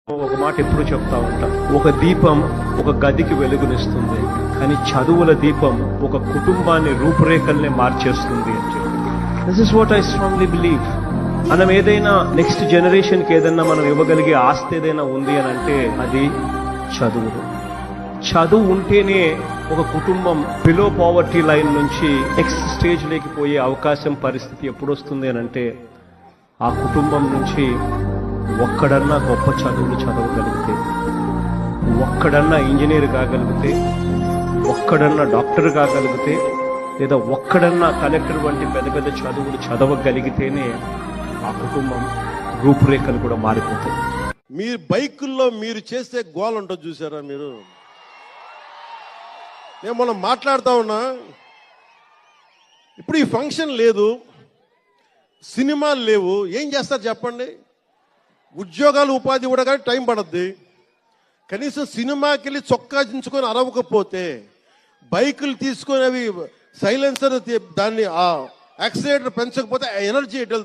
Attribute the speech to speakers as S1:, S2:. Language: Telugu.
S1: ఒక మాట ఎప్పుడు చెప్తా ఉంటా, ఒక దీపం ఒక గదికి వెలుగునిస్తుంది, కానీ చదువుల దీపం ఒక కుటుంబాన్ని రూపురేఖల్ని మార్చేస్తుంది అని చెప్పి. This is what I strongly believe. మనం ఏదైనా నెక్స్ట్ జనరేషన్కి ఏదైనా మనం ఇవ్వగలిగే ఆస్తి ఏదైనా ఉంది అని అంటే అది చదువులు. చదువు ఉంటేనే ఒక కుటుంబం బిలో పావర్టీ లైన్ నుంచి నెక్స్ట్ స్టేజ్లోకి పోయే అవకాశం పరిస్థితి ఎప్పుడు వస్తుంది అని అంటే ఆ కుటుంబం నుంచి ఒక్కడన్నా గొప్ప చదువులు చదవగలిగితే, ఒక్కడన్నా ఇంజనీర్ కాగలిగితే, ఒక్కడన్నా డాక్టర్ కాగలిగితే, లేదా ఒక్కడన్నా కలెక్టర్ వంటి పెద్ద పెద్ద చదువులు చదవగలిగితేనే ఆ కుటుంబం రూపురేఖలు కూడా మారిపోతాయి.
S2: మీ బైకుల్లో మీరు చేసే గోల్ ఉంటుంది చూసారా మీరు? నేను మనం మాట్లాడుతూ ఉన్నా, ఇప్పుడు ఈ ఫంక్షన్ లేదు, సినిమాలు లేవు, ఏం చేస్తారు చెప్పండి? ఉద్యోగాలు ఉపాధి కూడా కానీ టైం పడద్ది. కనీసం సినిమాకి వెళ్ళి చొక్కా దించుకొని అరవకపోతే, బైకులు తీసుకొని అవి సైలెన్సర్ దాన్ని ఆ యాక్సిలేటర్ పెంచకపోతే ఎనర్జీ ఎటు